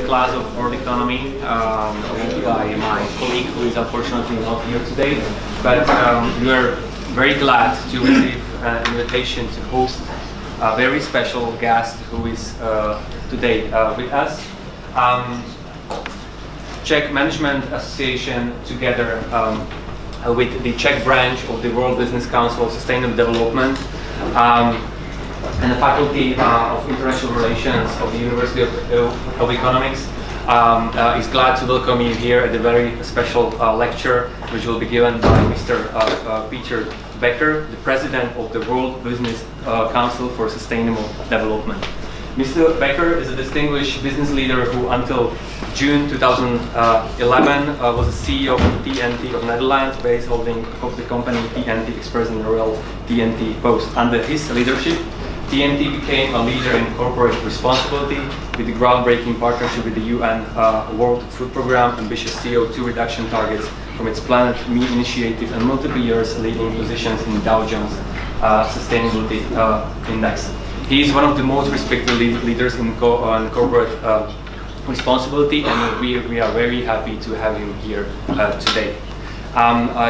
class of world economy led by my colleague who is unfortunately not here today, but we are very glad to receive an invitation to host a very special guest who is today with us. Czech Management Association, together with the Czech branch of the World Business Council of Sustainable Development and the Faculty of International Relations of the University of Economics, is glad to welcome you here at a very special lecture which will be given by Mr. Peter Bekker, the President of the World Business Council for Sustainable Development. Mr. Bakker is a distinguished business leader who, until June 2011, was the CEO of TNT of Netherlands, based holding of the company TNT Express and Royal TNT Post. Under his leadership, TNT became a leader in corporate responsibility with the groundbreaking partnership with the UN World Food Programme, ambitious CO2 reduction targets from its Planet Me initiative, and multiple years leading positions in Dow Jones Sustainability Index. He is one of the most respected leaders in corporate responsibility, and we are very happy to have him here today.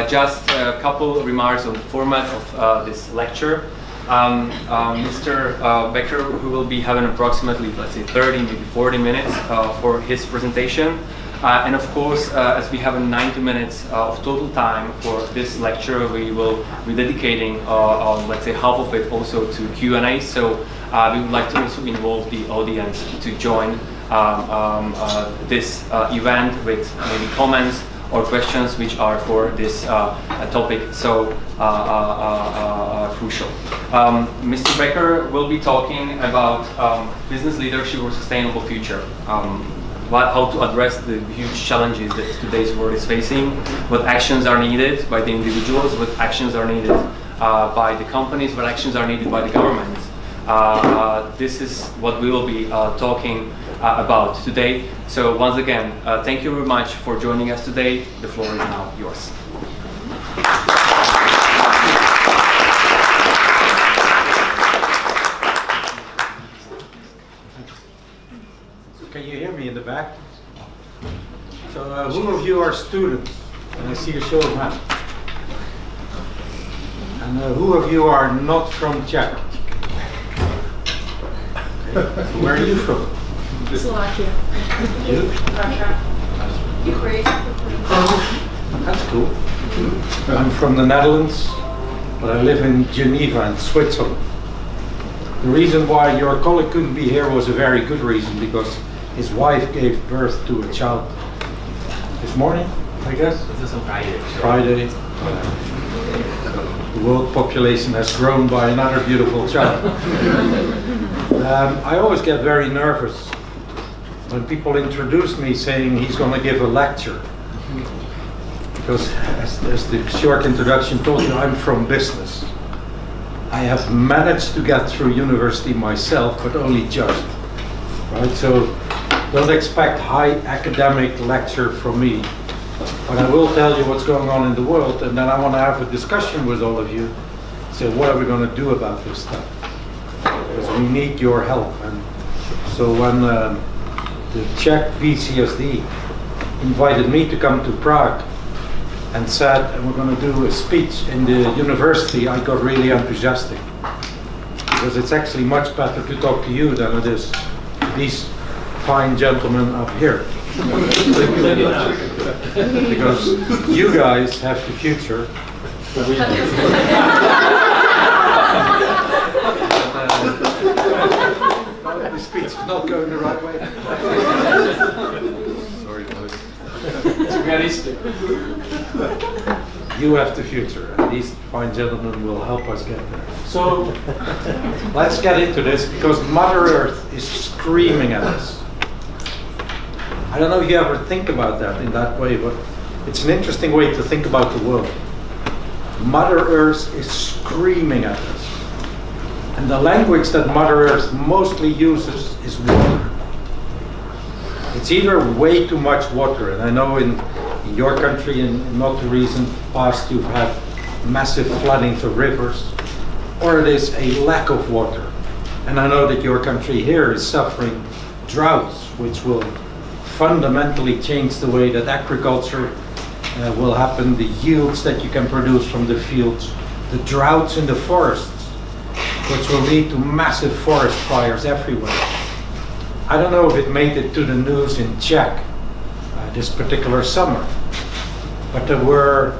Just a couple remarks on the format of this lecture. Mr. Bekker, who will be having approximately, let's say, 30, maybe 40 minutes for his presentation. And of course, as we have 90 minutes of total time for this lecture, we will be dedicating, let's say, half of it also to Q&A. So we would like to also involve the audience to join this event with maybe comments or questions which are for this topic so crucial. Mr. Bekker will be talking about business leadership for sustainable future. How to address the huge challenges that today's world is facing, what actions are needed by the individuals, what actions are needed by the companies, what actions are needed by the government. This is what we will be talking about today. So once again, thank you very much for joining us today. The floor is now yours. Can you hear me in the back? So who of you are students? And I see a show of hands. And who of you are not from Czech? Okay. So where are you from? Slovakia. You? Russia. Ukraine. That's cool. I'm from the Netherlands, but I live in Geneva in Switzerland. The reason why your colleague couldn't be here was a very good reason, because his wife gave birth to a child this morning, I guess? This is on Friday. Friday. The world population has grown by another beautiful child. I always get very nervous when people introduce me saying he's going to give a lecture. Because as the short introduction told you, I'm from business. I have managed to get through university myself, but only just. Right? So don't expect high academic lecture from me. But I will tell you what's going on in the world, and then I want to have a discussion with all of you. So what are we going to do about this stuff? Because we need your help. And so when the Czech WBCSD invited me to come to Prague and said, we're going to do a speech in the university, I got really enthusiastic. Because it's actually much better to talk to you than it is these fine gentlemen up here. Because you guys have the future. The speech is not going the right way. Sorry, boys. It's realistic. You have the future, and these fine gentlemen will help us get there. So, let's get into this, because Mother Earth is screaming at us. I don't know if you ever think about that in that way, but it's an interesting way to think about the world. Mother Earth is screaming at us. And the language that Mother Earth mostly uses is water. It's either way too much water, and I know in your country, in not the recent past, you've had massive floodings of rivers, or it is a lack of water. And I know that your country here is suffering droughts, which will fundamentally change the way that agriculture will happen, the yields that you can produce from the fields, the droughts in the forests, which will lead to massive forest fires everywhere. I don't know if it made it to the news in Czech this particular summer, but there were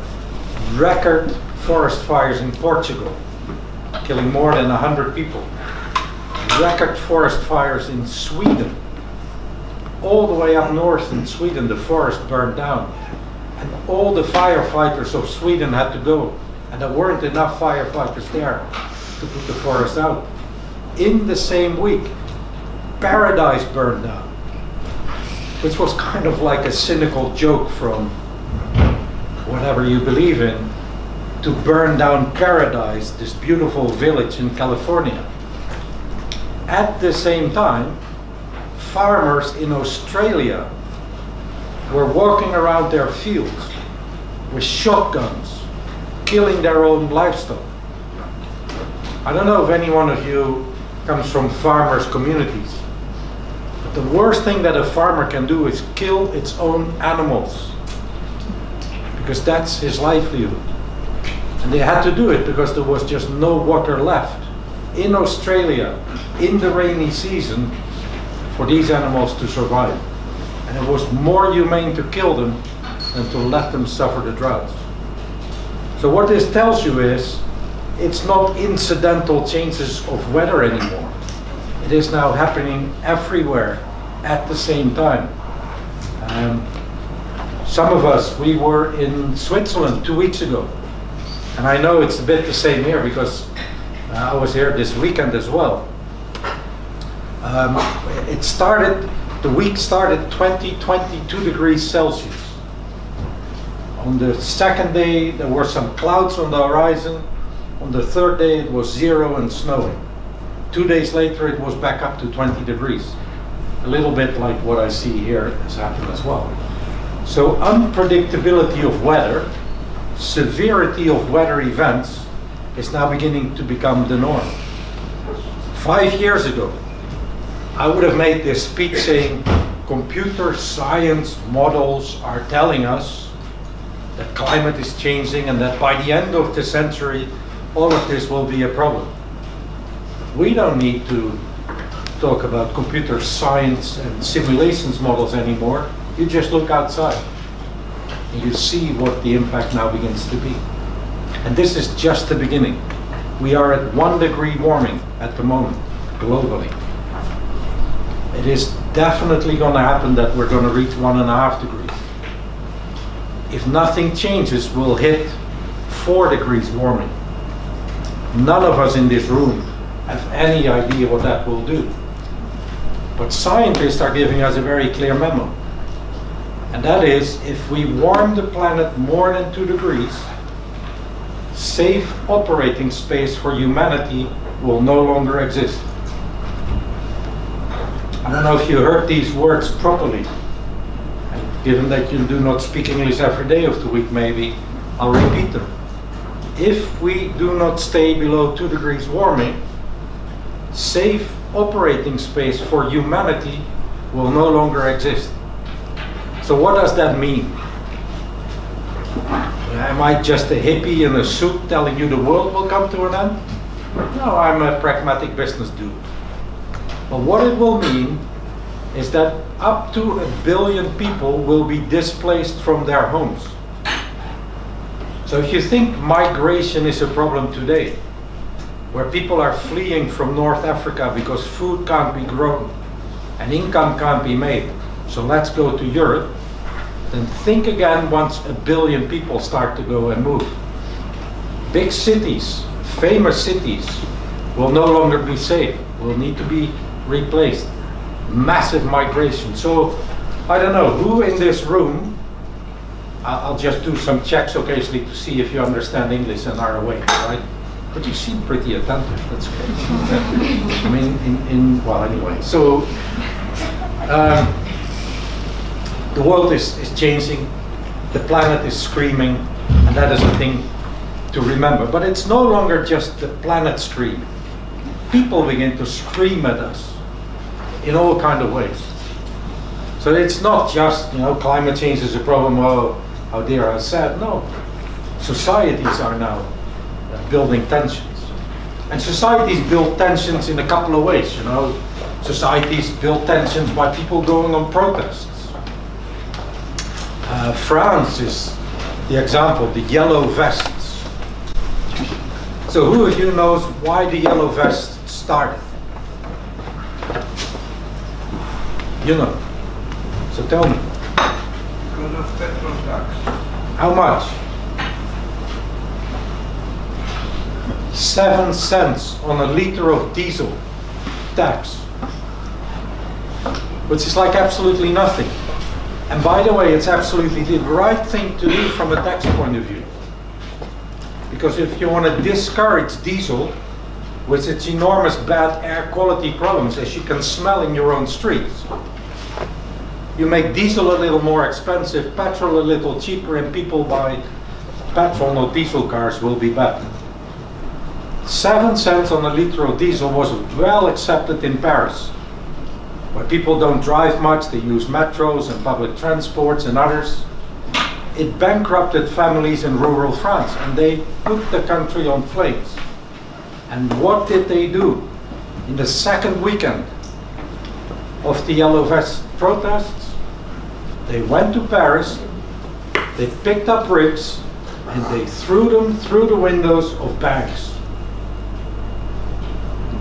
record forest fires in Portugal, killing more than 100 people. Record forest fires in Sweden. All the way up north in Sweden, the forest burned down. And all the firefighters of Sweden had to go. And there weren't enough firefighters there to put the forest out. In the same week, Paradise burned down, which was kind of like a cynical joke from whatever you believe in, to burn down Paradise, this beautiful village in California. At the same time, farmers in Australia were walking around their fields with shotguns, killing their own livestock. I don't know if any one of you comes from farmers' communities, but the worst thing that a farmer can do is kill its own animals, because that's his livelihood. And they had to do it because there was just no water left in Australia in the rainy season for these animals to survive. And it was more humane to kill them than to let them suffer the droughts. So what this tells you is, it's not incidental changes of weather anymore. It is now happening everywhere at the same time. Some of us, we were in Switzerland 2 weeks ago. And I know it's a bit the same here because I was here this weekend as well. The week started 22 degrees Celsius. On the second day, there were some clouds on the horizon. On the third day, it was 0 and snowing. 2 days later, it was back up to 20 degrees. A little bit like what I see here has happened as well. So unpredictability of weather, severity of weather events is now beginning to become the norm. 5 years ago, I would have made this speech saying, computer science models are telling us that climate is changing and that by the end of the century, all of this will be a problem. We don't need to talk about computer science and simulations models anymore. You just look outside and you see what the impact now begins to be. And this is just the beginning. We are at 1 degree warming at the moment, globally. It is definitely going to happen that we're going to reach 1.5 degrees. If nothing changes, we'll hit 4 degrees warming. None of us in this room have any idea what that will do. But scientists are giving us a very clear memo. And that is, if we warm the planet more than 2 degrees, safe operating space for humanity will no longer exist. I don't know if you heard these words properly. And given that you do not speak English every day of the week, maybe I'll repeat them. If we do not stay below 2 degrees warming, safe operating space for humanity will no longer exist. So what does that mean? Am I just a hippie in a suit telling you the world will come to an end? No, I'm a pragmatic business dude. But what it will mean is that up to 1 billion people will be displaced from their homes. So if you think migration is a problem today, where people are fleeing from North Africa because food can't be grown and income can't be made, so let's go to Europe, then think again once 1 billion people start to go and move. Big cities, famous cities, will no longer be safe, will need to be replaced. Massive migration. So, I don't know, who in this room, I'll just do some checks occasionally to see if you understand English and are awake, right? But you seem pretty attentive, that's great. I mean, well, anyway. So, the world is changing, the planet is screaming, and that is the thing to remember. But it's no longer just the planet scream. People begin to scream at us in all kinds of ways. So it's not just, you know, climate change is a problem, oh, how dare I said, no. Societies are now building tensions. And societies build tensions in a couple of ways, you know. Societies build tensions by people going on protests. France is the example, the yellow vests. So who of you knows why the yellow vests started? You know. So tell me. Because of petrol tax. How much? 7 cents on a liter of diesel tax. Which is like absolutely nothing. And by the way, it's absolutely the right thing to do from a tax point of view. Because if you want to discourage diesel, with its enormous bad air quality problems, as you can smell in your own streets, you make diesel a little more expensive, petrol a little cheaper, and people buy petrol, not diesel cars, will be better. 7 cents on a liter of diesel was well accepted in Paris, where people don't drive much, they use metros and public transports and others. It bankrupted families in rural France, and they put the country on flames. And what did they do? In the second weekend of the Yellow Vest protests, they went to Paris, they picked up bricks, and they threw them through the windows of banks.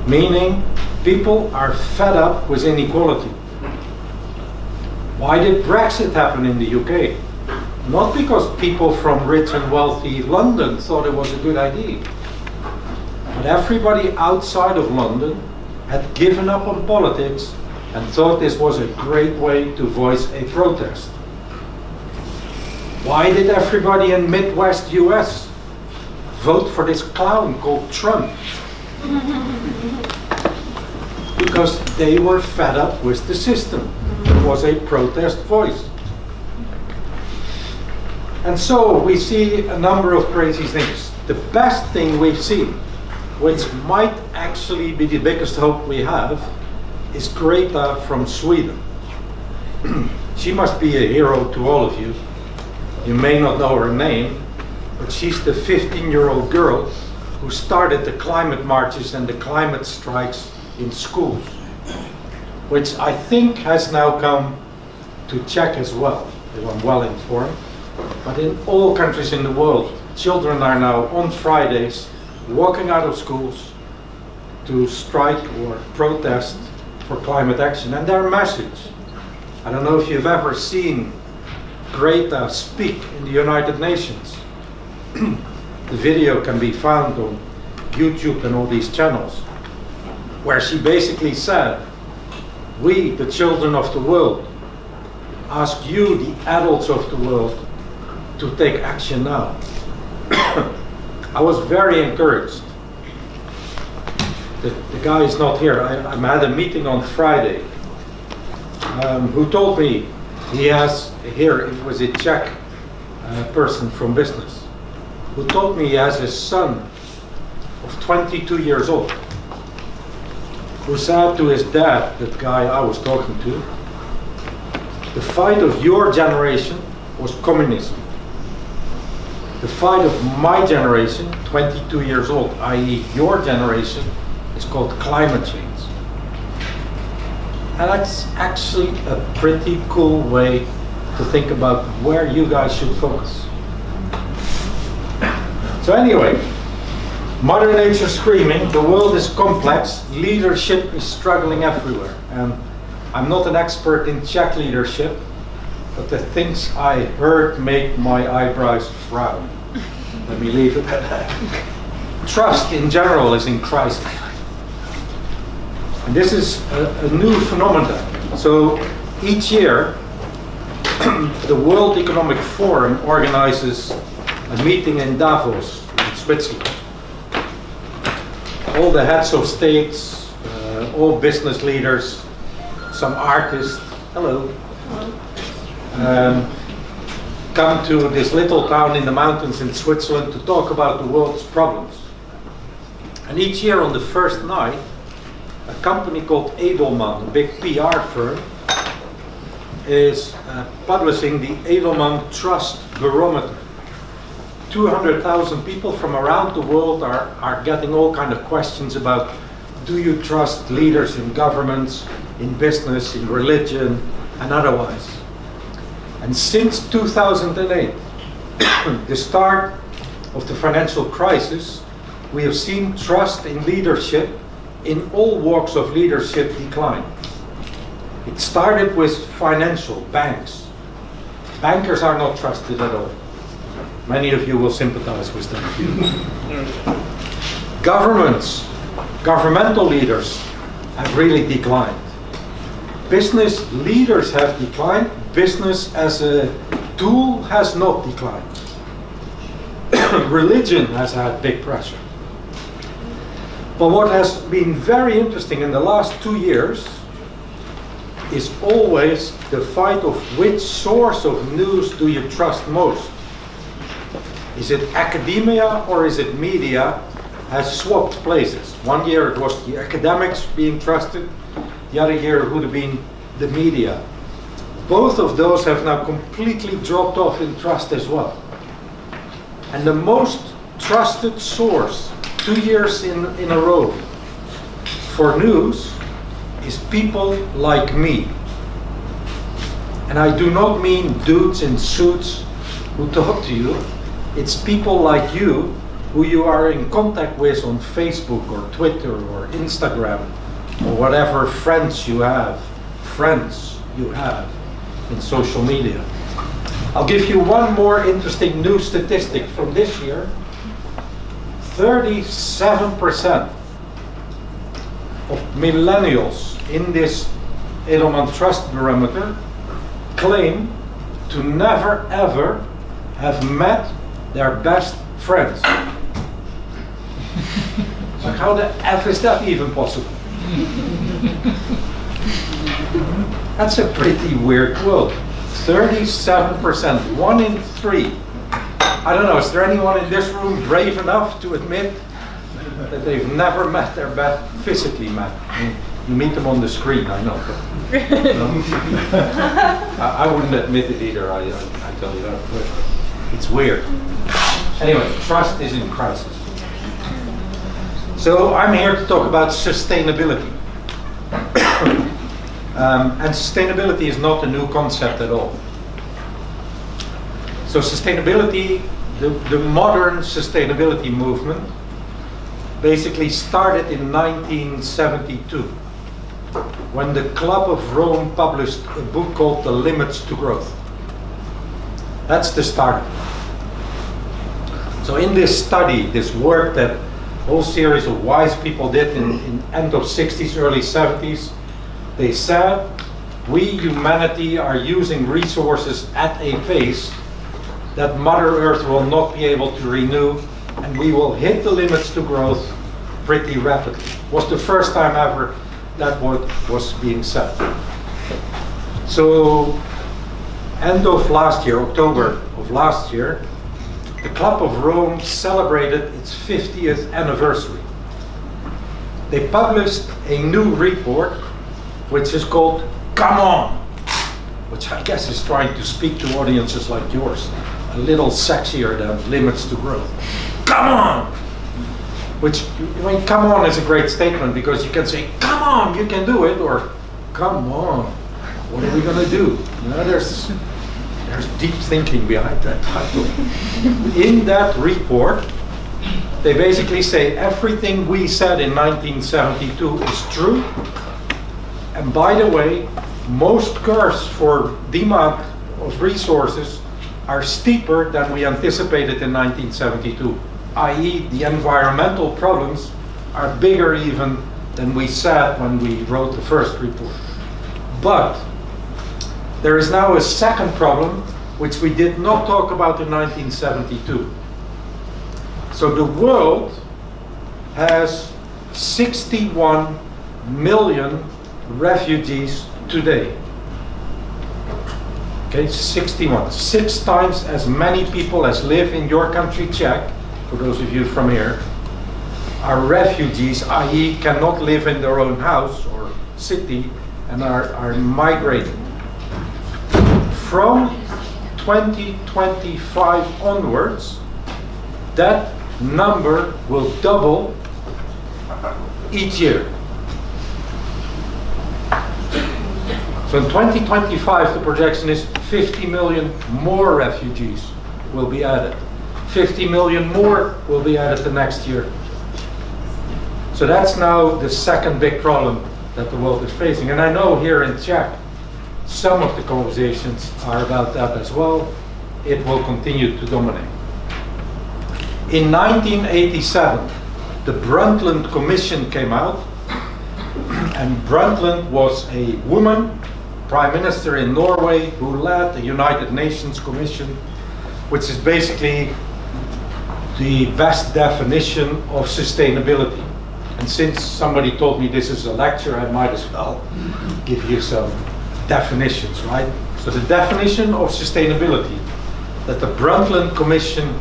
Meaning, people are fed up with inequality. Why did Brexit happen in the UK? Not because people from rich and wealthy London thought it was a good idea, but everybody outside of London had given up on politics and thought this was a great way to voice a protest. Why did everybody in Midwest US vote for this clown called Trump? Because they were fed up with the system. It was a protest voice. And so we see a number of crazy things. The best thing we've seen, which might actually be the biggest hope we have, is Greta from Sweden. She must be a hero to all of you. You may not know her name, but she's the 15-year-old girl who started the climate marches and the climate strikes in schools, which I think has now come to Czech as well, if I'm well informed. But in all countries in the world, children are now on Fridays walking out of schools to strike or protest for climate action. And their message, I don't know if you've ever seen Greta speak in the United Nations. The video can be found on YouTube and all these channels, where she basically said, we, the children of the world, ask you, the adults of the world, to take action now. I was very encouraged. The guy is not here. I had a meeting on Friday, who told me he has, here it was a Czech person from business, who told me he has a son of 22 years old, who said to his dad, that guy I was talking to, the fight of your generation was communism. The fight of my generation, 22 years old, i.e. your generation, is called climate change. And that's actually a pretty cool way to think about where you guys should focus. So anyway, Mother Nature screaming, the world is complex, leadership is struggling everywhere. And I'm not an expert in Czech leadership, but the things I heard make my eyebrows frown. Let me leave it at that. Trust in general is in crisis. And this is a new phenomenon. So each year, the World Economic Forum organizes a meeting in Davos, in Switzerland. All the heads of states, all business leaders, some artists, hello, come to this little town in the mountains in Switzerland to talk about the world's problems. And each year on the first night, a company called Edelman, a big PR firm, is publishing the Edelman Trust Barometer. 200,000 people from around the world are getting all kind of questions about, do you trust leaders in governments, in business, in religion, and otherwise. And since 2008, the start of the financial crisis, we have seen trust in leadership in all walks of leadership decline. It started with financial banks. Bankers are not trusted at all. Many of you will sympathize with that view. Governments, governmental leaders have really declined. Business leaders have declined. Business as a tool has not declined. Religion has had big pressure. But what has been very interesting in the last 2 years is always the fight of which source of news do you trust most. Is it academia or is it media? Has swapped places. 1 year it was the academics being trusted, the other year it would have been the media. Both of those have now completely dropped off in trust as well. And the most trusted source 2 years in a row for news is people like me. And I do not mean dudes in suits who talk to you. It's people like you who you are in contact with on Facebook or Twitter or Instagram or whatever friends you have in social media. I'll give you one more interesting new statistic from this year. 37% of millennials in this Edelman Trust Barometer claim to never ever have met their best friends. Like, how the F is that even possible? That's a pretty weird quote. 37%, 1 in 3. I don't know, is there anyone in this room brave enough to admit that they've never met their best, physically met? I mean, you meet them on the screen, I know. But, I wouldn't admit it either, I tell you that. But it's weird. Anyway, trust is in crisis. So I'm here to talk about sustainability. And sustainability is not a new concept at all. So sustainability, the modern sustainability movement, basically started in 1972, when the Club of Rome published a book called The Limits to Growth. That's the start. So in this study, this work that a whole series of wise people did in end of 60s, early 70s, they said, we, humanity, are using resources at a pace that Mother Earth will not be able to renew, and we will hit the limits to growth pretty rapidly. It was the first time ever that was being said. So, end of last year, October of last year, the Club of Rome celebrated its 50th anniversary. They published a new report, which is called Come On, which I guess is trying to speak to audiences like yours, a little sexier than Limits to Growth. Come on! Which, I mean, come on is a great statement because you can say, come on, you can do it, or come on, what are we going to do? You know, there's deep thinking behind that title. In that report, they basically say everything we said in 1972 is true. And by the way, most curves for demand of resources are steeper than we anticipated in 1972, i.e. the environmental problems are bigger even than we said when we wrote the first report. But there is now a second problem which we did not talk about in 1972. So the world has 61 million refugees today. Okay, 61. 6 times as many people as live in your country, Czech, for those of you from here, are refugees, i.e. cannot live in their own house or city and are migrating. from 2025 onwards, that number will double each year. So in 2025, the projection is 50 million more refugees will be added. 50 million more will be added the next year. So that's now the second big problem that the world is facing. And I know here in Czech, some of the conversations are about that as well. It will continue to dominate. In 1987, the Brundtland Commission came out, and Brundtland was a woman, prime minister in Norway, who led the United Nations Commission, which is basically the best definition of sustainability. And since somebody told me this is a lecture, I might as well give you some definitions, right? So the definition of sustainability that the Brundtland Commission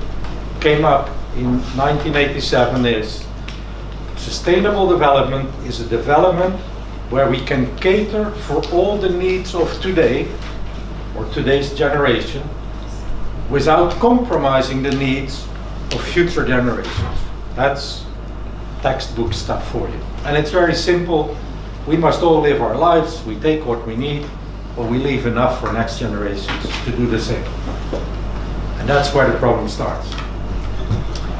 came up in 1987 is: sustainable development is a development where we can cater for all the needs of today or today's generation without compromising the needs of future generations. That's textbook stuff for you. And it's very simple. We must all live our lives. We take what we need, but we leave enough for next generations to do the same. And that's where the problem starts.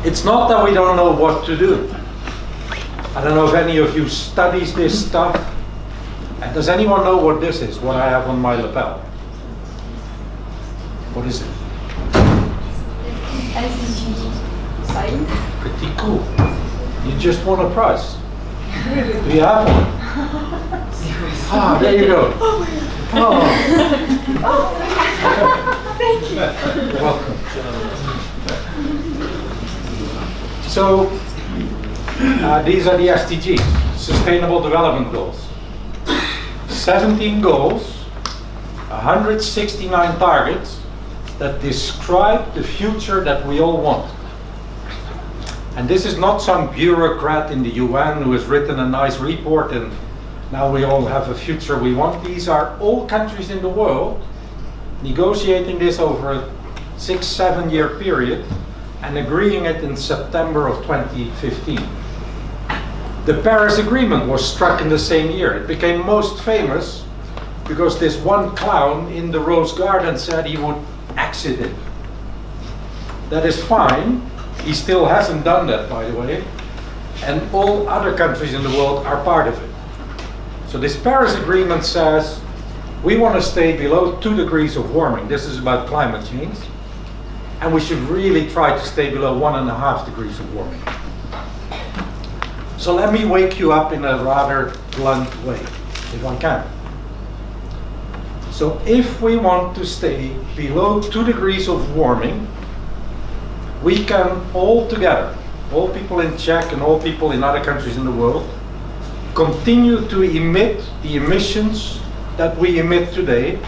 It's not that we don't know what to do. I don't know if any of you studies this stuff. And does anyone know what this is, what I have on my lapel? What is it? Sign. Pretty cool. You just won a prize. Do you have one? Ah, there you go. Oh. Thank you. You're welcome. So, these are the SDGs, Sustainable Development Goals. 17 goals, 169 targets that describe the future that we all want. And this is not some bureaucrat in the UN who has written a nice report and now we all have a future we want. These are all countries in the world negotiating this over a 6-7 year period and agreeing it in September of 2015. The Paris Agreement was struck in the same year. It became most famous because this one clown in the Rose Garden said he would exit it. That is fine. He still hasn't done that, by the way. And all other countries in the world are part of it. So this Paris Agreement says we want to stay below 2 degrees of warming. This is about climate change. And we should really try to stay below 1.5 degrees of warming. So let me wake you up in a rather blunt way, if I can. So if we want to stay below 2 degrees of warming, we can all together, all people in Czech and all people in other countries in the world, continue to emit the emissions that we emit today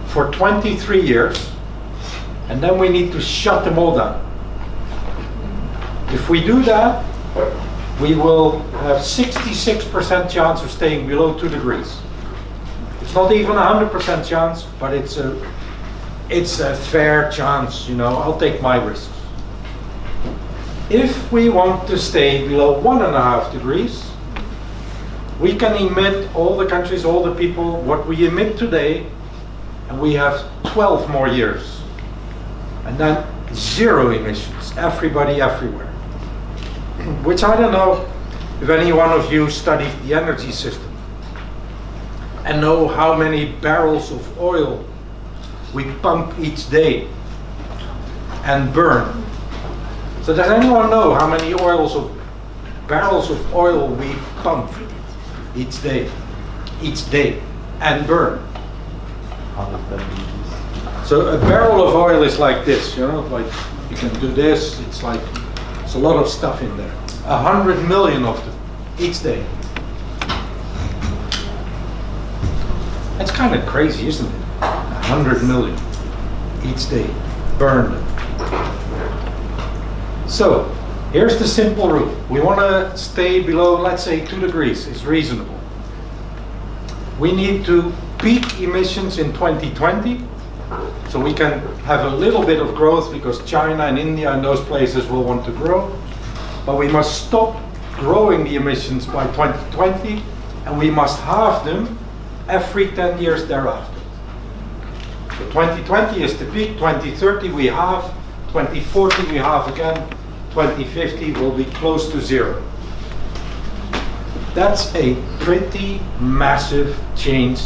for 23 years, and then we need to shut them all down. If we do that, we will have 66% chance of staying below 2 degrees. It's not even a 100% chance, but it's a fair chance, you know, I'll take my risks. If we want to stay below 1.5 degrees, we can emit, all the countries, all the people, what we emit today, and we have 12 more years. And then 0 emissions, everybody, everywhere. Which I don't know if any one of you studied the energy system and know how many barrels of oil we pump each day and burn. So does anyone know how many barrels of oil we pump each day and burn? So a barrel of oil is like this, you know, like you can do this, it's a lot of stuff in there. 100 million of them each day. That's kind of crazy, isn't it? 100 million each day, burned. So, here's the simple rule. We want to stay below, let's say, 2 degrees. It's reasonable. We need to peak emissions in 2020, so we can have a little bit of growth because China and India and those places will want to grow. But we must stop growing the emissions by 2020, and we must halve them every 10 years thereafter. So 2020 is the peak, 2030 we halve, 2040 we halve again, 2050 will be close to zero. That's a pretty massive change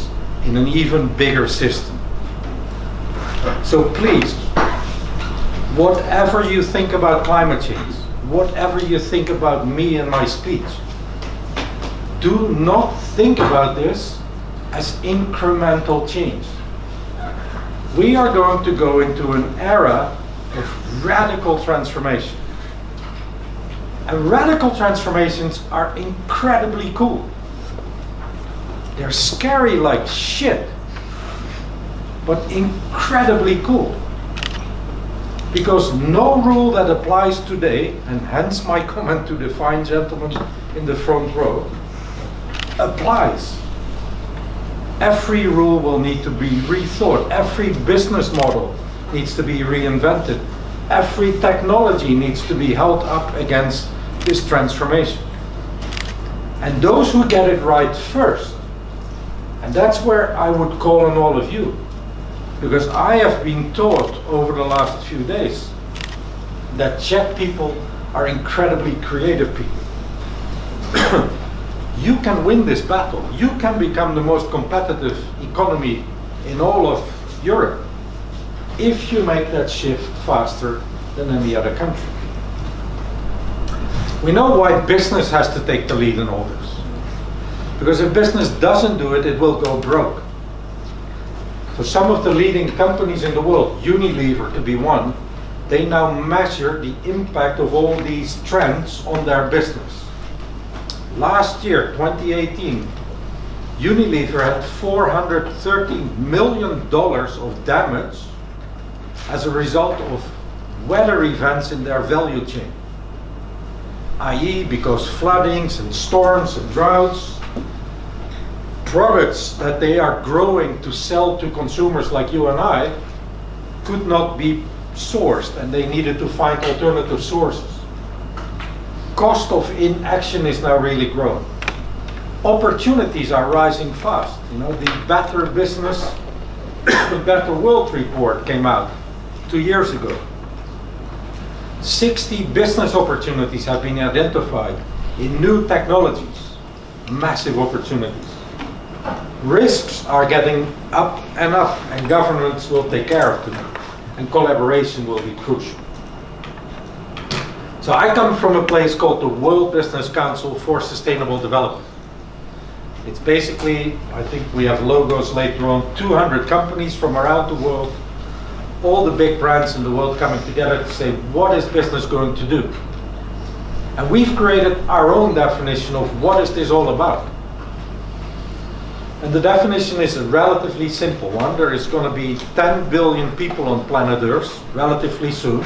in an even bigger system. So please, whatever you think about climate change, whatever you think about me and my speech, do not think about this as incremental change. We are going to go into an era of radical transformation. And radical transformations are incredibly cool. They're scary like shit, but incredibly cool. Because no rule that applies today, and hence my comment to the fine gentleman in the front row, applies. Every rule will need to be rethought. Every business model needs to be reinvented. Every technology needs to be held up against this transformation. And those who get it right first, and that's where I would call on all of you, because I have been taught over the last few days that Czech people are incredibly creative people. You can win this battle. You can become the most competitive economy in all of Europe if you make that shift faster than any other country. We know why business has to take the lead in all this. Because if business doesn't do it, it will go broke. So some of the leading companies in the world, Unilever to be one, they now measure the impact of all these trends on their business. Last year, 2018, Unilever had $430 million of damage as a result of weather events in their value chain. i.e. because floodings and storms and droughts, products that they are growing to sell to consumers like you and I could not be sourced, and they needed to find alternative sources. Cost of inaction is now really growing. Opportunities are rising fast. You know, the Better Business, the Better World report came out 2 years ago. 60 business opportunities have been identified in new technologies. Massive opportunities. Risks are getting up, and governments will take care of them, and collaboration will be crucial. So I come from a place called the World Business Council for Sustainable Development. It's basically, I think we have logos later on, 200 companies from around the world, all the big brands in the world coming together to say, what is business going to do? And we've created our own definition of what is this all about. And the definition is a relatively simple one. There is going to be 10 billion people on planet Earth relatively soon.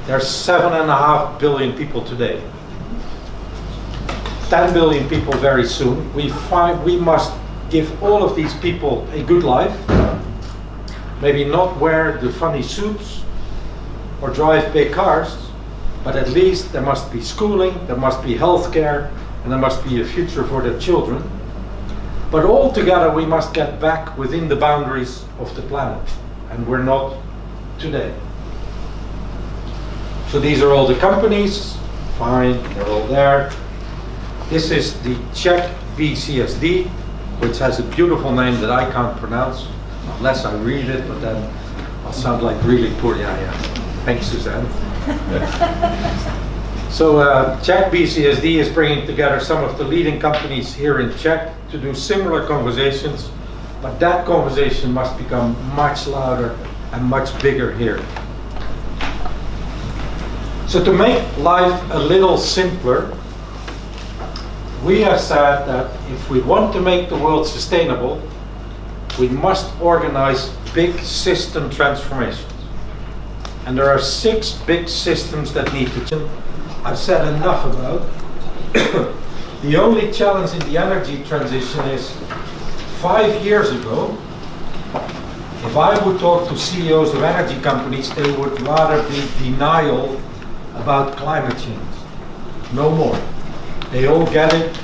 There's 7.5 billion people today. 10 billion people very soon. We must give all of these people a good life. Maybe not wear the funny suits or drive big cars, but at least there must be schooling, there must be healthcare, and there must be a future for their children. But all together we must get back within the boundaries of the planet, and we're not today. So these are all the companies, fine, they're all there. This is the Czech WBCSD, which has a beautiful name that I can't pronounce, unless I read it, but then I'll sound like really poor. Yeah. Thanks, Suzanne. So Czech WBCSD is bringing together some of the leading companies here in Czech to do similar conversations, but that conversation must become much louder and much bigger here. So to make life a little simpler, we have said that if we want to make the world sustainable, we must organize big system transformations. And there are 6 big systems that need to change. I've said enough about. The only challenge in the energy transition is 5 years ago, if I would talk to CEOs of energy companies, they would rather be denial about climate change. No more. They all get it,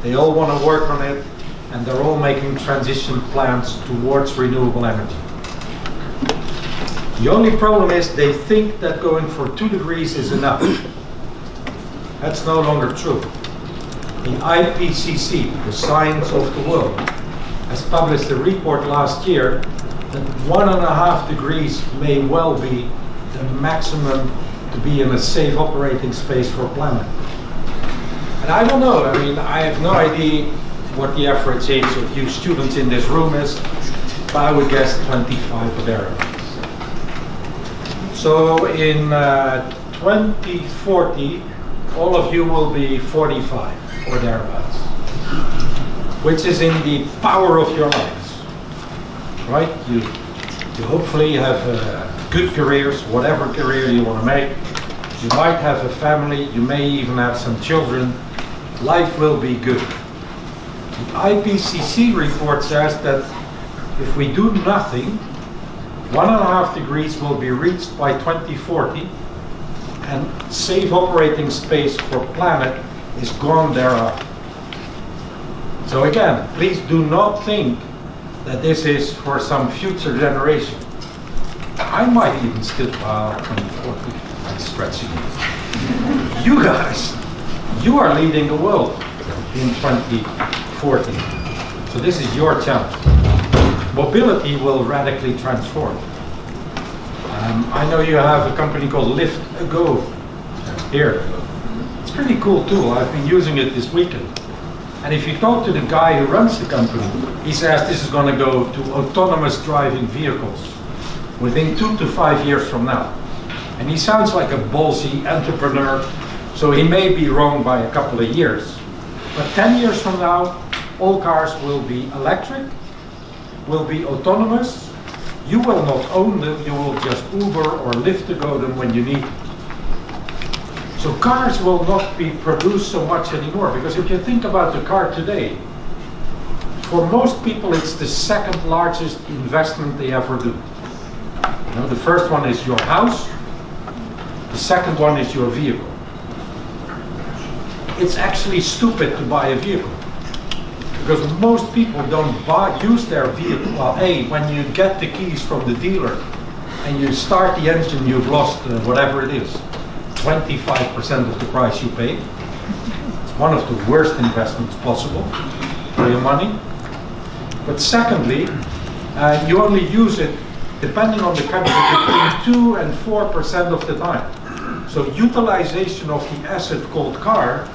they all want to work on it, and they're all making transition plans towards renewable energy. The only problem is they think that going for 2 degrees is enough. That's no longer true. The IPCC, the Science of the World, has published a report last year that 1.5 degrees may well be the maximum to be in a safe operating space for a planet. And I don't know, I mean, I have no idea what the average age of you students in this room is, but I would guess 25 or thereabouts. So in 2040, all of you will be 45 or thereabouts, which is in the power of your lives, right? You hopefully have good careers, whatever career you want to make. You might have a family, you may even have some children. Life will be good. The IPCC report says that if we do nothing, 1.5 degrees will be reached by 2040, and safe operating space for planet is gone thereafter. So again, please do not think that this is for some future generation. I might even still, 2040, I'm stretching it. You guys, you are leading the world in 2040. So this is your challenge. Mobility will radically transform. I know you have a company called Lift A Go here. It's a pretty cool tool. I've been using it this weekend. And if you talk to the guy who runs the company, he says this is going to go to autonomous driving vehicles within 2 to 5 years from now. And he sounds like a ballsy entrepreneur, so he may be wrong by a couple of years. But 10 years from now, all cars will be electric, will be autonomous. You will not own them, you will just Uber or Lyft to go them when you need them. So cars will not be produced so much anymore, because if you think about the car today, for most people it's the second largest investment they ever do. You know, the first one is your house, the second one is your vehicle. It's actually stupid to buy a vehicle, because most people don't use their vehicle. Well, when you get the keys from the dealer and you start the engine, you've lost whatever it is, 25% of the price you pay. It's one of the worst investments possible for your money. But secondly, you only use it, depending on the country, between 2 and 4% of the time. So utilization of the asset called car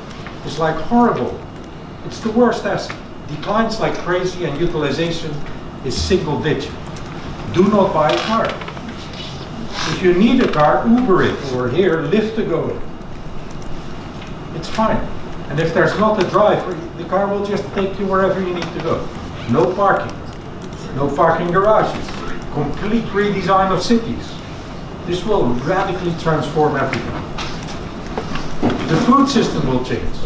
is like horrible. It's the worst asset. Declines like crazy, and utilization is single digit. Do not buy a car. If you need a car, Uber it, or here, Lyft to go. It's fine. And if there's not a driver, the car will just take you wherever you need to go. No parking. No parking garages. Complete redesign of cities. This will radically transform everything. The food system will change.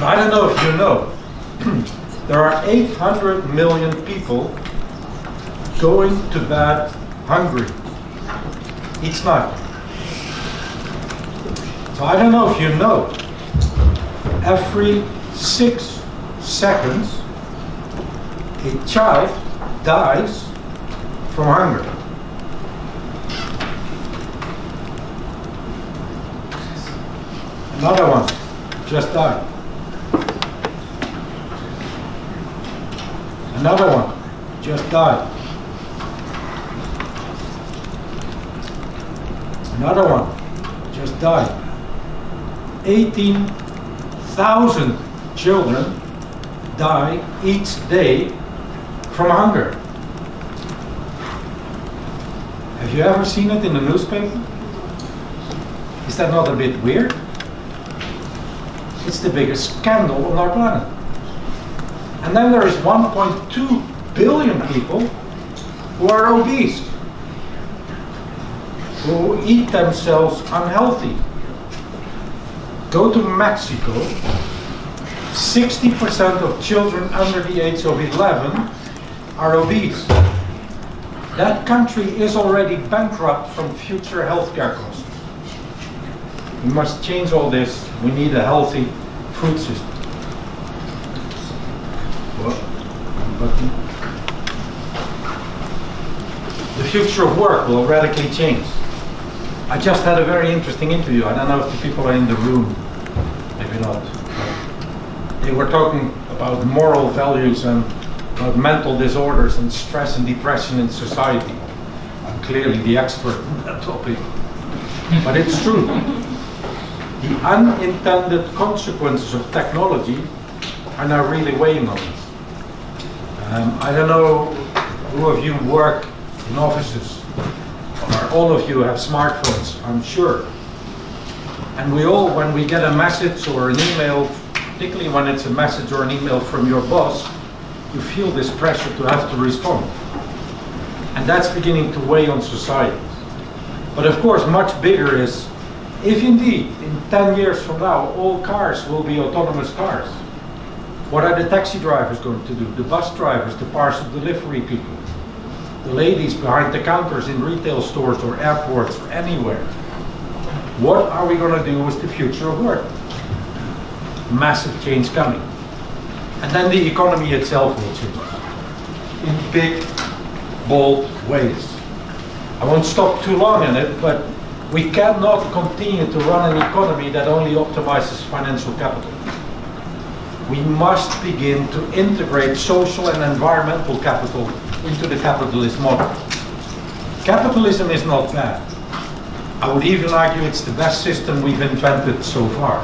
I don't know if you know, there are 800 million people going to bed hungry each night. So I don't know if you know, every 6 seconds a child dies from hunger. Another one just died. Another one just died. Another one just died. 18,000 children die each day from hunger. Have you ever seen it in the newspaper? Is that not a bit weird? It's the biggest scandal on our planet. And then there is 1.2 billion people who are obese, who eat themselves unhealthy. Go to Mexico, 60% of children under the age of 11 are obese. That country is already bankrupt from future healthcare costs. We must change all this. We need a healthy food system. The future of work will radically change. I just had a very interesting interview. I don't know if the people are in the room. Maybe not. They were talking about moral values and about mental disorders and stress and depression in society. I'm clearly the expert on that topic. But it's true. The unintended consequences of technology are now really weighing on us. I don't know who of you work in offices, or all of you have smartphones, I'm sure. And we all, when we get a message or an email, particularly when it's a message or an email from your boss, you feel this pressure to have to respond. And that's beginning to weigh on society. But of course, much bigger is, if indeed, in 10 years from now, all cars will be autonomous cars, what are the taxi drivers going to do? The bus drivers, the parcel delivery people, the ladies behind the counters in retail stores or airports or anywhere. What are we going to do with the future of work? Massive change coming. And then the economy itself will change in big, bold ways. I won't stop too long on it, but we cannot continue to run an economy that only optimizes financial capital. We must begin to integrate social and environmental capital into the capitalist model. Capitalism is not bad. I would even argue it's the best system we've invented so far.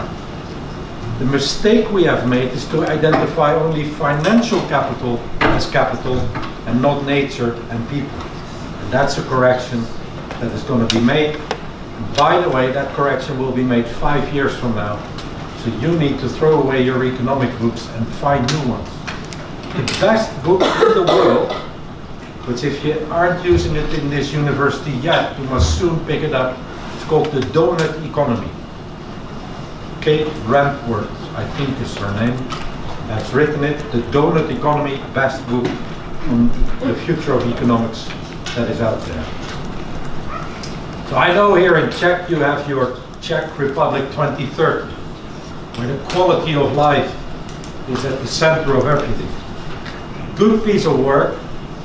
The mistake we have made is to identify only financial capital as capital and not nature and people. And that's a correction that is going to be made. And by the way, that correction will be made 5 years from now. So you need to throw away your economic books and find new ones. The best book in the world, but if you aren't using it in this university yet, you must soon pick it up. It's called The Donut Economy. Kate Rentworth, I think is her name, has written it. The Donut Economy, best book on the future of economics that is out there. So I know here in Czech you have your Czech Republic 2030, where the quality of life is at the center of everything. Good piece of work.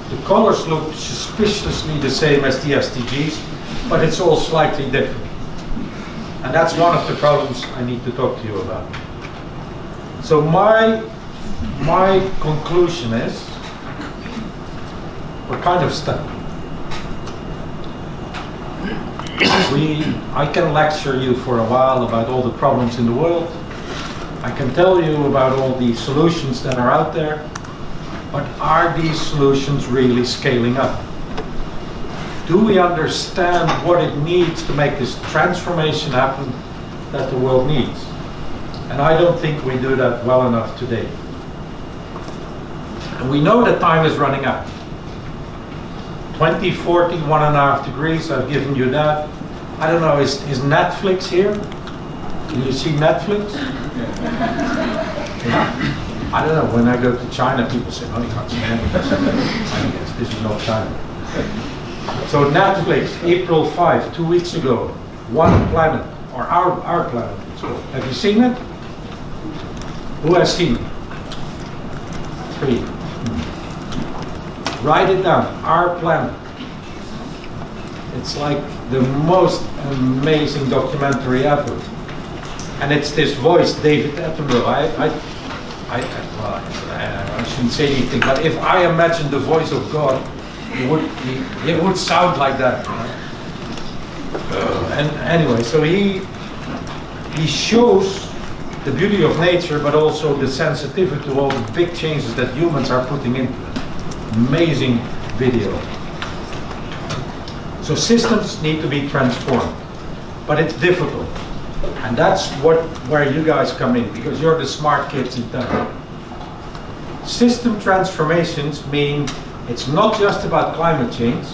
The colors look suspiciously the same as the SDGs, but it's all slightly different. And that's one of the problems I need to talk to you about. So my conclusion is, we're kind of stuck. I can lecture you for a while about all the problems in the world. I can tell you about all the solutions that are out there, but are these solutions really scaling up? Do we understand what it needs to make this transformation happen that the world needs? And I don't think we do that well enough today. And we know that time is running out. 2040, 1.5 degrees, I've given you that. I don't know, is Netflix here? Can you see Netflix? Yeah. I don't know, when I go to China, people say, oh, you can't see Netflix. I guess this is not China. So Netflix, April 5, 2 weeks ago, One Planet, or our planet. So, have you seen it? Who has seen it? 3. Write it down, Our Planet. It's like the most amazing documentary ever. And it's this voice, David Attenborough. I shouldn't say anything, but if I imagine the voice of God, it would sound like that. And anyway, so he shows the beauty of nature, but also the sensitivity to all the big changes that humans are putting into it. Amazing video. So systems need to be transformed, but it's difficult. And that's where you guys come in, because you're the smart kids in town. System transformations mean it's not just about climate change.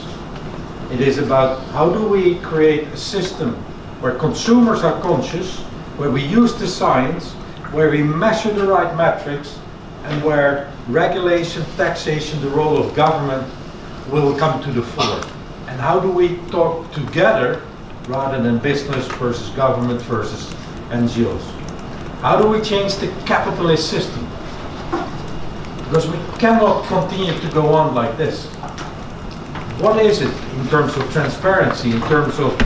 It is about how do we create a system where consumers are conscious, where we use the science, where we measure the right metrics, and where regulation, taxation, the role of government will come to the fore. And how do we talk together rather than business versus government versus NGOs? How do we change the capitalist system? Because we cannot continue to go on like this. What is it in terms of transparency, in terms of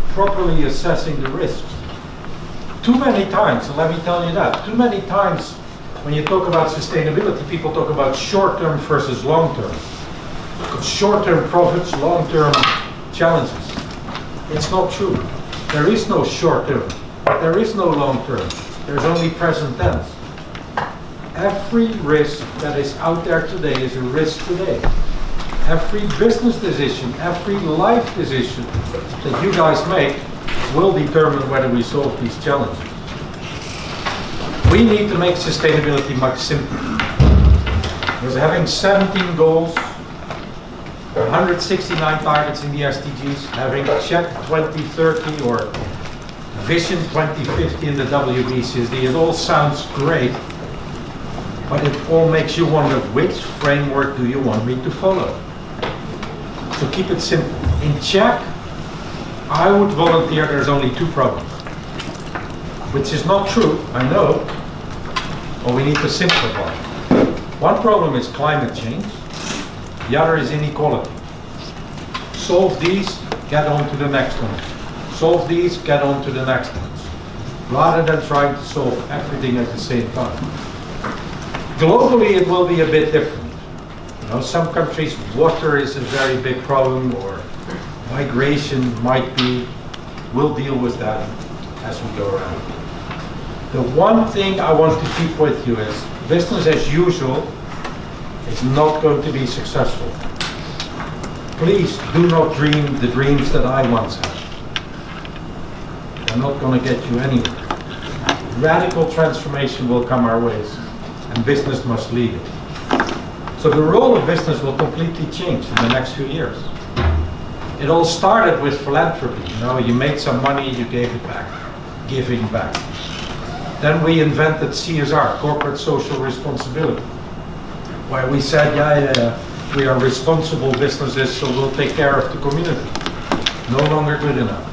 properly assessing the risks? Too many times, and let me tell you that, too many times when you talk about sustainability, people talk about short-term versus long-term. Short-term profits, long-term challenges. It's not true. There is no short-term. There is no long-term. There's only present tense. Every risk that is out there today is a risk today. Every business decision, every life decision that you guys make will determine whether we solve these challenges. We need to make sustainability much simpler. Because having 17 goals, 169 targets in the SDGs, having checked 2030 or Vision 2050 in the WBCSD, it all sounds great, but it all makes you wonder, which framework do you want me to follow? So keep it simple. In check, I would volunteer there's only 2 problems. Which is not true, I know, but we need to simplify. One problem is climate change, the other is inequality. Solve these, get on to the next one. Solve these, get on to the next ones. Rather than trying to solve everything at the same time. Globally, it will be a bit different. You know, some countries, water is a very big problem, or migration might be. We'll deal with that as we go around. The one thing I want to keep with you is business as usual is not going to be successful. Please do not dream the dreams that I once had. They're not going to get you anywhere. Radical transformation will come our ways, and business must lead it. So the role of business will completely change in the next few years. It all started with philanthropy. You know, you made some money, you gave it back. Giving back. Then we invented CSR, corporate social responsibility, where we said, we are responsible businesses, so we'll take care of the community. No longer good enough.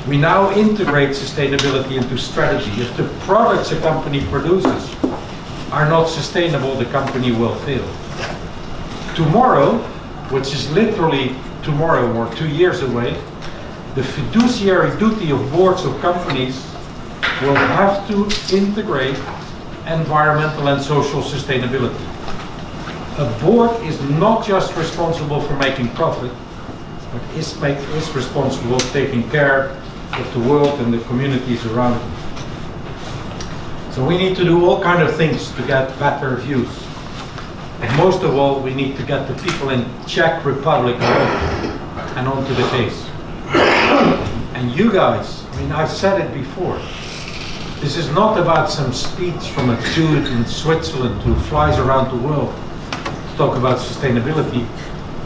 We now integrate sustainability into strategy. If the products a company produces are not sustainable, the company will fail. Tomorrow, which is literally tomorrow or 2 years away, the fiduciary duty of boards of companies will have to integrate environmental and social sustainability. A board is not just responsible for making profit, but is responsible for taking care of the world and the communities around them. So we need to do all kinds of things to get better views. And most of all, we need to get the people in Czech Republic and onto the case. And you guys, I mean, I've said it before, this is not about some speech from a dude in Switzerland who flies around the world to talk about sustainability.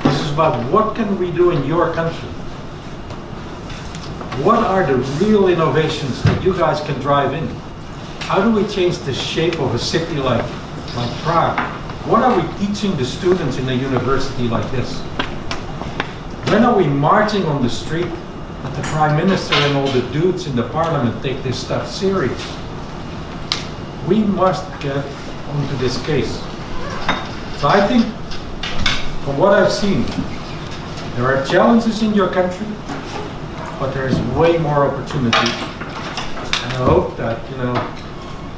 This is about what can we do in your country? What are the real innovations that you guys can drive in? How do we change the shape of a city like Prague? What are we teaching the students in a university like this? When are we marching on the street that the Prime Minister and all the dudes in the Parliament take this stuff serious? We must get onto this case. So I think, from what I've seen, there are challenges in your country, but there is way more opportunity. And I hope that, you know,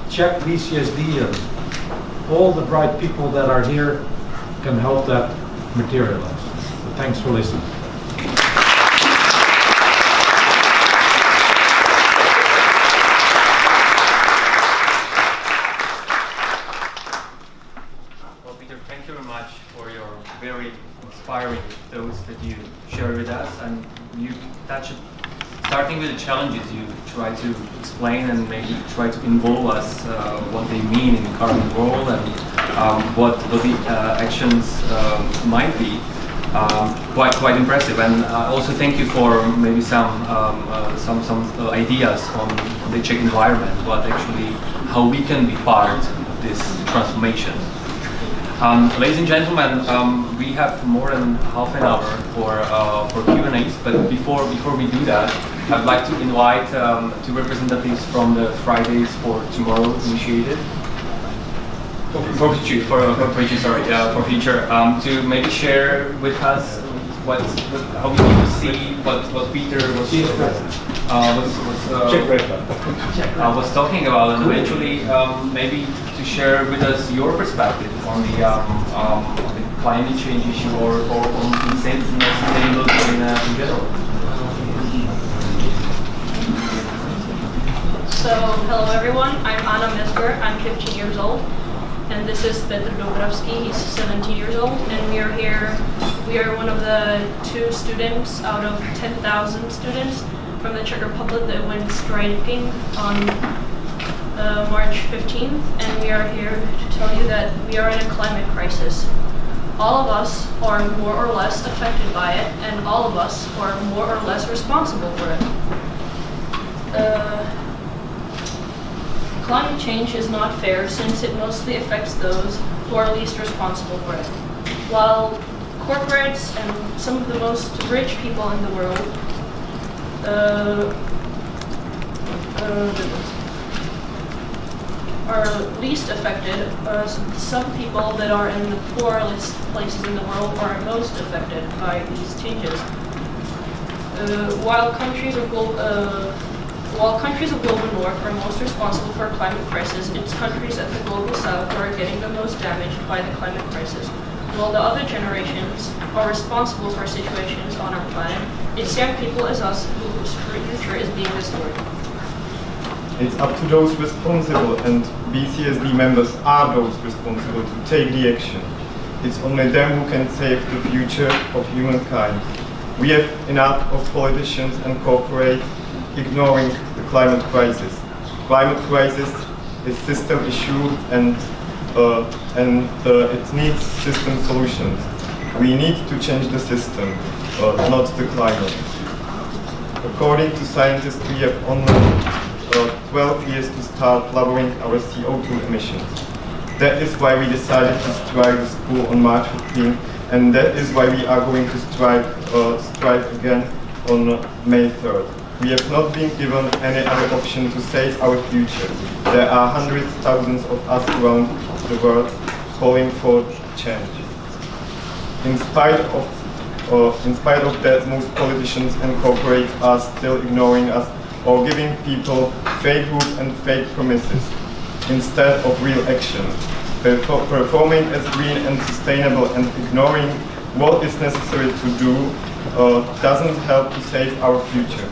Czech VCSD and all the bright people that are here can help that materialize. So thanks for listening. Well, Peter, thank you very much for your very inspiring thoughts that you share with us, and you touch it. Starting with the challenges, you try to explain and maybe try to involve us what they mean in the current world and what the actions might be. Quite impressive, and also thank you for maybe some ideas on the Czech environment, what actually how we can be part of this transformation. Ladies and gentlemen, we have more than half an hour for Q&As, but before we do that, I'd like to invite two representatives from the Fridays for Tomorrow initiative. For future, to maybe share with us how we see what Peter was talking about, and eventually maybe to share with us your perspective on the climate change issue or on sustainability in general. So, hello everyone, I'm Anna Mesger, I'm 15 years old, and this is Peter Bekker, he's 17 years old, and we are here, we are one of the 2 students out of 10,000 students from the Czech Republic that went striking on March 15th, and we are here to tell you that we are in a climate crisis. All of us are more or less affected by it, and all of us are more or less responsible for it. Climate change is not fair since it mostly affects those who are least responsible for it. While corporates and some of the most rich people in the world are least affected, some people that are in the poorest places in the world are most affected by these changes. While countries of global north are most responsible for climate crisis, it's countries at the global south who are getting the most damaged by the climate crisis. While the other generations are responsible for situations on our planet, it's young people as us whose future is being destroyed. It's up to those responsible, and WBCSD members are those responsible to take the action. It's only them who can save the future of humankind. We have enough of politicians and corporates ignoring the climate crisis. Climate crisis is system issue and it needs system solutions. We need to change the system, not the climate. According to scientists, we have only 12 years to start lowering our CO2 emissions. That is why we decided to strike the school on March 15, and that is why we are going to strike again on May 3rd. We have not been given any other option to save our future. There are hundreds of thousands of us around the world calling for change. In spite of that, most politicians and corporates are still ignoring us or giving people fake hope and fake promises instead of real action. Performing as green and sustainable and ignoring what is necessary to do doesn't help to save our future.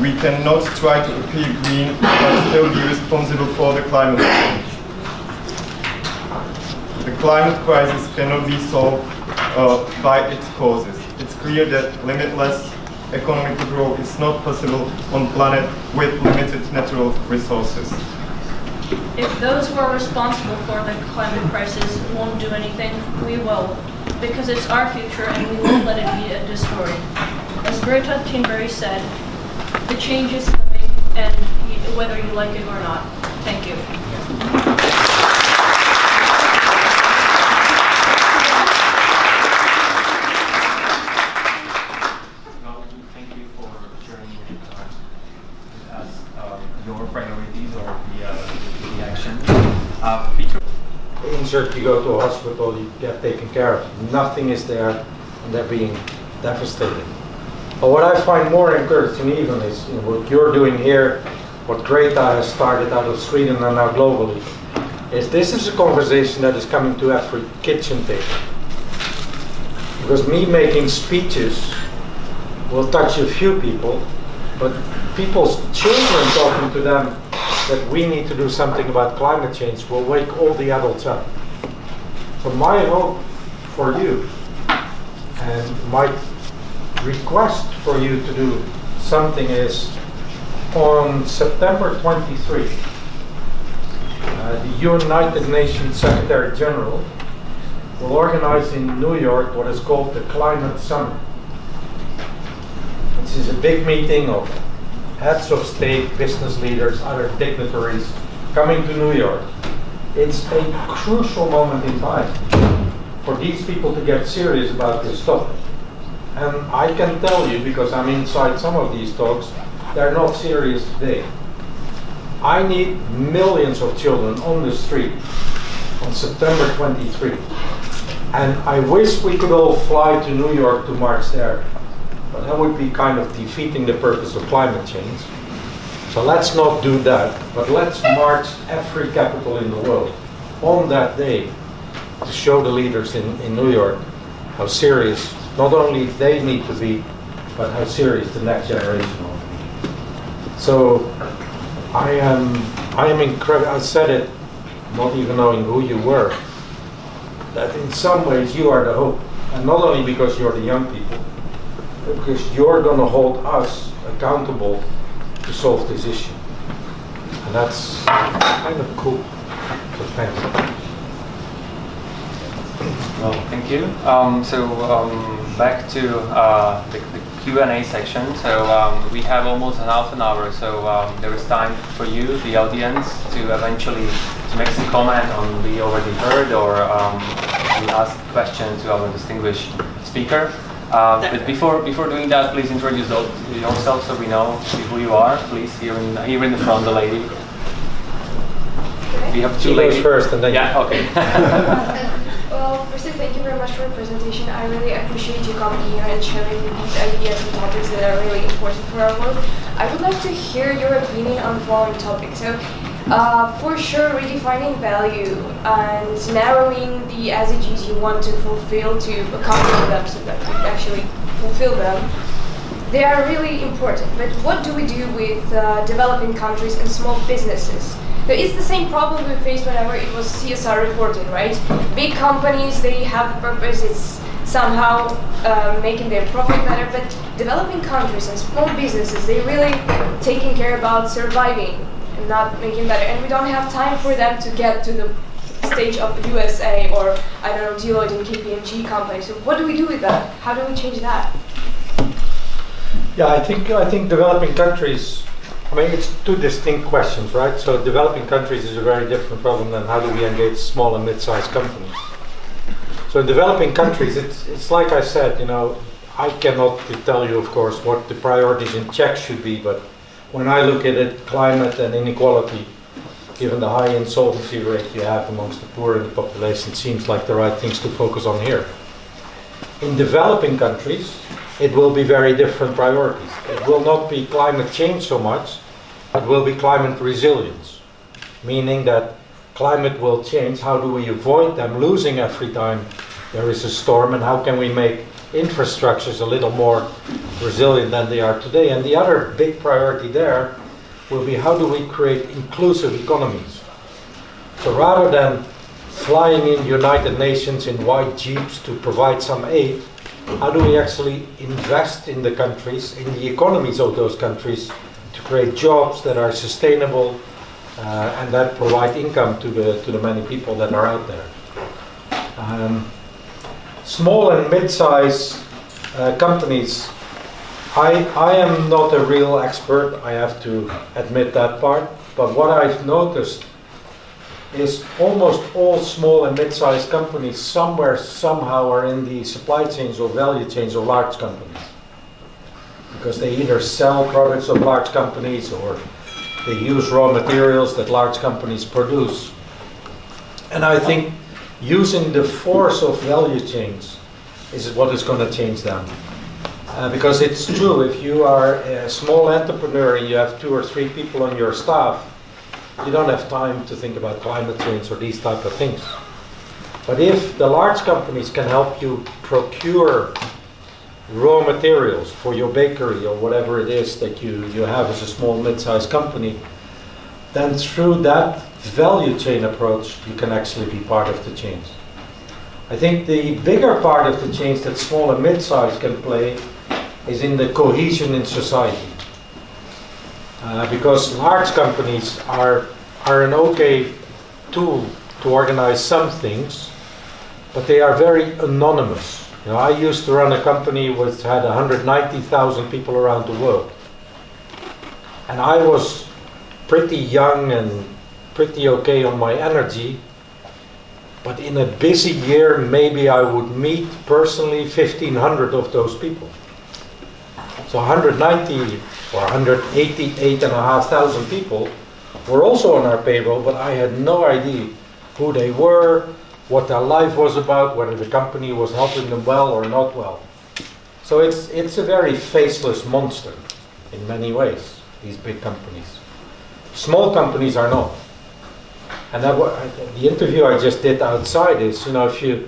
We cannot try to appear green but still be responsible for the climate change. The climate crisis cannot be solved by its causes. It's clear that limitless economic growth is not possible on a planet with limited natural resources. If those who are responsible for the climate crisis won't do anything, we will, because it's our future and we won't let it be destroyed. As Greta Thunberg said, the change is coming, and whether you like it or not. Thank you. Well, thank you for sharing with us your priorities or the action. Peter? Insert, you go to a hospital, you get taken care of. Nothing is there, and they're being devastated. But what I find more encouraging even is what you're doing here, what Greta has started out of Sweden and now globally, is this is a conversation that is coming to every kitchen table. Because me making speeches will touch a few people, but people's children talking to them that we need to do something about climate change will wake all the adults up. So my hope for you and my request for you to do something is on September 23, the United Nations Secretary General will organize in New York what is called the Climate Summit. This is a big meeting of heads of state, business leaders, other dignitaries coming to New York. It's a crucial moment in time for these people to get serious about this topic. And I can tell you, because I'm inside some of these talks, they're not serious today. I need millions of children on the street on September 23. And I wish we could all fly to New York to march there. But that would be kind of defeating the purpose of climate change. So let's not do that, but let's march every capital in the world on that day to show the leaders in New York how serious not only they need to be, but how serious the next generation will be. So I am incredible. I said it not even knowing who you were, that in some ways you are the hope. And not only because you're the young people, but because you're going to hold us accountable to solve this issue. And that's kind of cool. So thank you. Well, thank you. Back to the Q&A section. So we have almost half an hour, so there is time for you, the audience, to eventually make some comment on we already heard, or we ask questions to our distinguished speaker. But before doing that, please introduce yourself so we know who you are. Please, here in the front, the lady. We have two ladies first, and then okay. Well, firstly, thank you very much for the presentation. I really appreciate you coming here and sharing these ideas and topics that are really important for our world. I would like to hear your opinion on the following topics. So, for sure, redefining value and narrowing the SDGs you want to fulfill to accomplish them so that you actually fulfill them, they are really important. But what do we do with developing countries and small businesses? So it's the same problem we faced whenever it was CSR reporting, right? Big companies, they have a purpose, it's somehow making their profit better, but developing countries and small businesses, they really taking care about surviving and not making better. And we don't have time for them to get to the stage of the USA or, I don't know, Deloitte and KPMG companies. So what do we do with that? How do we change that? Yeah, I think developing countries, I mean, it's two distinct questions, right? So developing countries is a very different problem than how do we engage small and mid-sized companies. So in developing countries, it's like I said, you know, I cannot tell you, of course, what the priorities in Czech should be, but when I look at it, climate and inequality, given the high insolvency rate you have amongst the poor in the population, seems like the right things to focus on here. In developing countries, it will be very different priorities. It will not be climate change so much, it will be climate resilience, meaning that climate will change. How do we avoid them losing every time there is a storm, and how can we make infrastructures a little more resilient than they are today? And the other big priority there will be how do we create inclusive economies. So rather than flying in United Nations in white jeeps to provide some aid, how do we actually invest in the countries, in the economies of those countries, to create jobs that are sustainable and that provide income to the many people that are out there. Small and mid-sized companies, I am not a real expert, I have to admit that part, but what I've noticed is almost all small and mid-sized companies somewhere, somehow are in the supply chains or value chains of large companies. Because they either sell products of large companies or they use raw materials that large companies produce. And I think using the force of value chains is what is going to change them. Because it's true, if you are a small entrepreneur and you have 2 or 3 people on your staff, you don't have time to think about climate change or these type of things. But if the large companies can help you procure raw materials for your bakery or whatever it is that you have as a small mid-sized company, then through that value chain approach you can actually be part of the change. I think the bigger part of the change that small and mid-sized can play is in the cohesion in society. Because large companies are an okay tool to organize some things, but they are very anonymous. You know, I used to run a company which had 190,000 people around the world. And I was pretty young and pretty okay on my energy. But in a busy year, maybe I would meet personally 1,500 of those people. So 190 or 188,500 people were also on our payroll, but I had no idea who they were, what their life was about, whether the company was helping them well or not well. So it's a very faceless monster in many ways, these big companies. Small companies are not. And that, the interview I just did outside is, you know, if you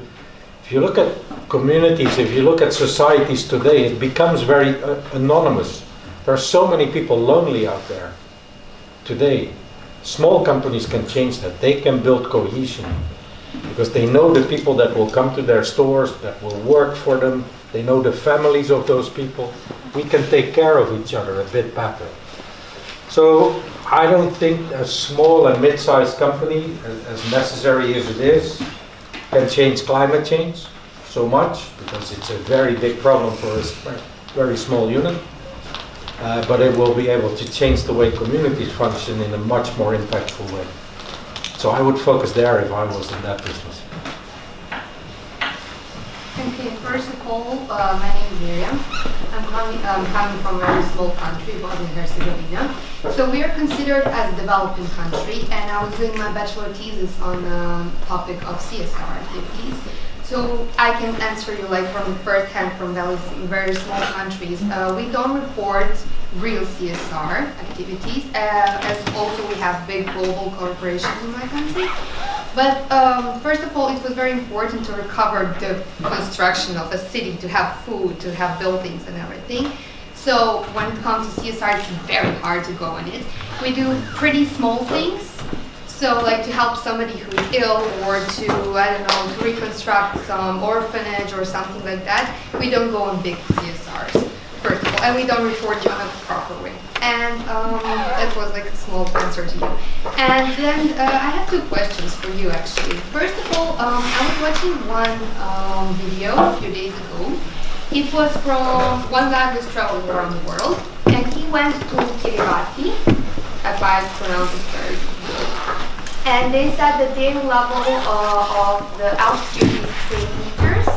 look at communities, if you look at societies today, it becomes very anonymous. There are so many people lonely out there today. Small companies can change that. They can build cohesion because they know the people that will come to their stores, that will work for them. They know the families of those people. We can take care of each other a bit better. So I don't think a small and mid-sized company, as necessary as it is, can change climate change so much, because it's a very big problem for a very small unit. But it will be able to change the way communities function in a much more impactful way. So I would focus there if I was in that business. Okay, first of all, my name is Miriam. I'm coming from a very small country, Bosnia-Herzegovina. So we are considered as a developing country, and I was doing my bachelor thesis on the topic of CSR activities. So I can answer you like from first hand from very small countries. We don't report real CSR activities, as also we have big global corporations in my country. But first of all, it was very important to recover the construction of a city, to have food, to have buildings and everything. So when it comes to CSR, it's very hard to go on it. We do pretty small things. So like to help somebody who's ill, or to, I don't know, to reconstruct some orphanage or something like that. We don't go on big CSRs, first of all, and we don't report you in a proper way. And that was like a small answer to you. And then I have two questions for you actually. First of all, I was watching one video a few days ago. It was from one guy who's traveling around the world, and he went to Kiribati, if I pronounce it very good. And they said the daily level of the altitude is 3 meters,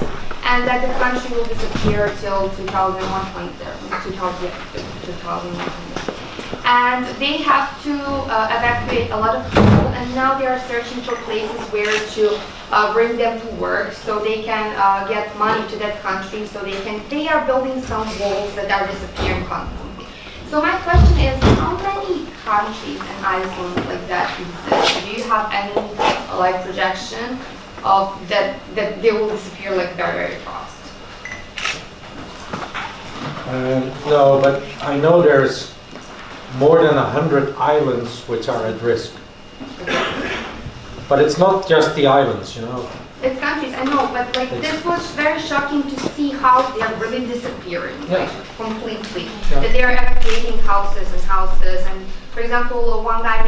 and that the country will disappear till 2020. And they have to evacuate a lot of people, and now they are searching for places where to bring them to work, so they can get money to that country, so they are building some walls that are disappearing constantly. So my question is, how many countries and islands like that exist? Do you have any like projection of that they will disappear like very, very fast? No, but I know there's more than 100 islands which are at risk. But it's not just the islands, you know. It's countries, I know, but like this was very shocking to see how they are really disappearing, like completely. Yeah. That they are evacuating houses and houses, and for example, one guy